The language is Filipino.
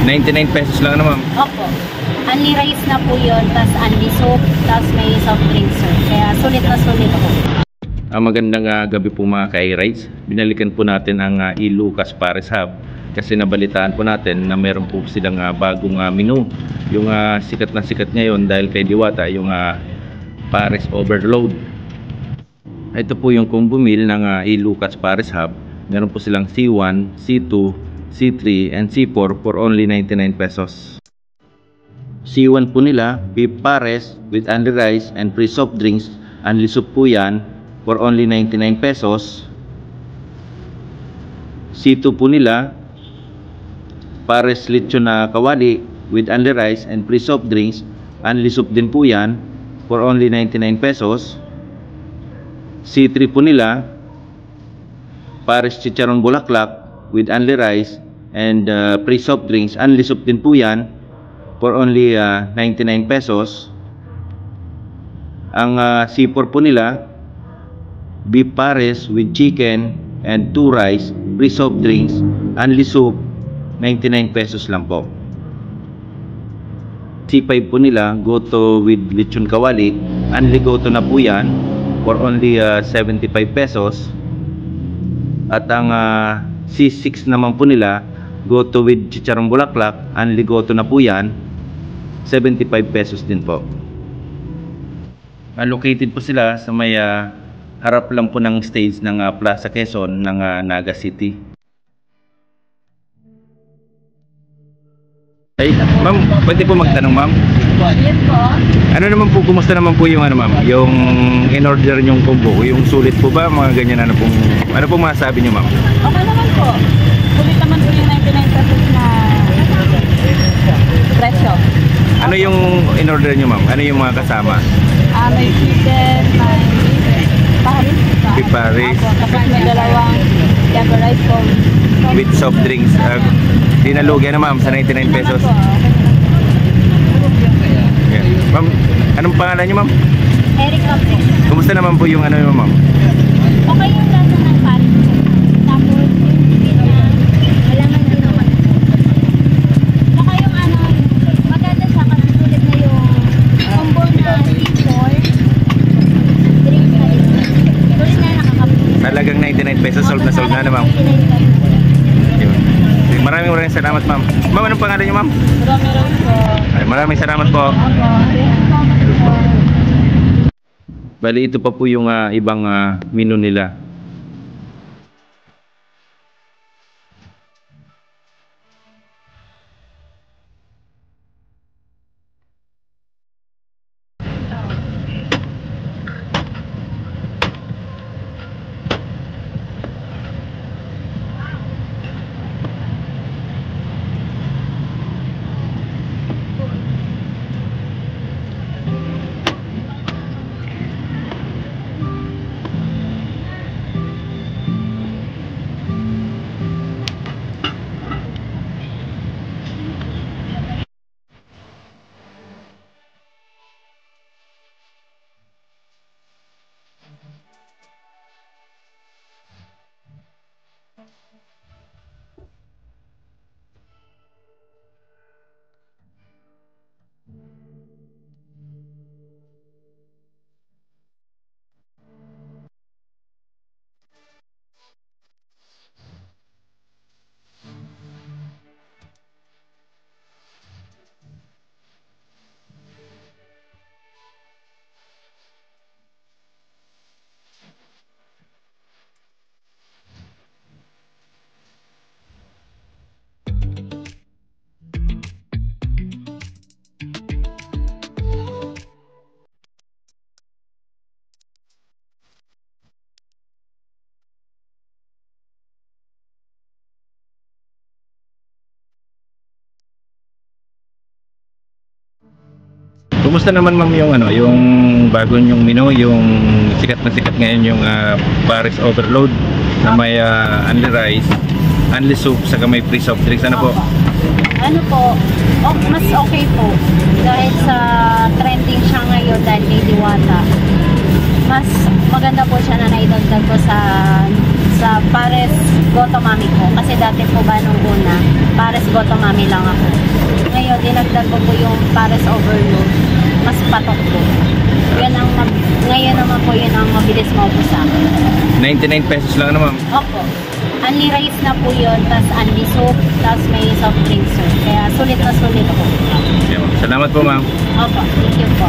99 pesos lang na ma'am. Opo. Only rice na po yun, tas only soup, tas may soft drinks sir. Kaya sulit na sulit po. Magandang gabi po mga ka-rides. Binalikan po natin ang Lucas Pares Hub kasi nabalitaan po natin na meron po silang bagong menu. Yung sikat na sikat ngayon dahil kay Diwata, yung Pares Overload. Ito po yung combo meal ng Lucas Pares Hub. Meron po silang C1, C2, C3, and C4 for only 99 pesos. C1 po nila, beef pares with only rice and free soft drinks. Only soup po yan for only 99 pesos. C2 po nila, pares lechon na kawali with only rice and free soft drinks. Only soup din po yan for only 99 pesos. C3 po nila, pares chicharon bulaklak with only rice and free soft drinks. Only soup din po yan for only 99 pesos. Ang C4 po nila, beef pares with chicken and 2 rice, free soft drinks, only soup, 99 pesos lang po. C5 po nila, goto with lechon kawali, only goto na po yan for only 75 pesos. At ang C6 naman po nila, goto with chicharong bulaklak, only goto na po yan, 75 pesos din po. Located po sila sa may harap lang po ng stage ng Plaza Quezon ng Naga City. Ay, ma'am, pwede po magtanong ma'am? Yes po. Ano naman po, kumusta naman po yung ma'am? Yung in-order nyong combo, yung sulit po ba? Mga ganyan ano pong masasabi nyo ma'am? Okay naman po. Sulit naman po yung 99 pesos na presyo. Ano yung in-order nyo ma'am? Ano yung mga kasama? May chicken, may paris. Beef pares. Tapos may dalawang java rice po. With soft drinks. Dinalugi na ma'am sa 99 pesos. Yeah. Ma'am, anong pangalan nyo ma'am? Erica po. Kumusta naman po yung ano nyo ma'am? Okay yung lasa ng paris po. Tapos yung wala man din naman. Saka yung maganda siya kasi sulit na yung combo na C4 drink na rin. Sulit na nakakapit. Talagang 99 pesos, solve na ma'am. Maraming salamat ma'am. Ma'am, anong pangalan niyo ma'am? Maraming salamat po. Bali, ito pa po yung ibang menu nila. Kumusta naman ma'am yung yung bago yung menu, yung sikat na sikat ngayon yung Pares Overload na may only rice, only soup, saka may free soft drinks. Ano po? Ano po, mas okay po dahil sa trending siya ngayon dahil kay Diwata. Mas maganda po siya na naidagdag ko sa sa Pares Gotomami ko. Kasi dati po ba nung una, Pares Gotomami lang ako. Ngayon, dinagdag ko po yung Pares Overload. Mas patok po. Ngayon naman po yun ang mabilis maubos sa akin. 99 pesos lang na ma'am. Opo. Unli rice na po yun, tas unli soup, tas may soft drinks sir. Kaya sulit na sulit po. Okay, ma'am. Salamat po ma'am. Opo, thank you po.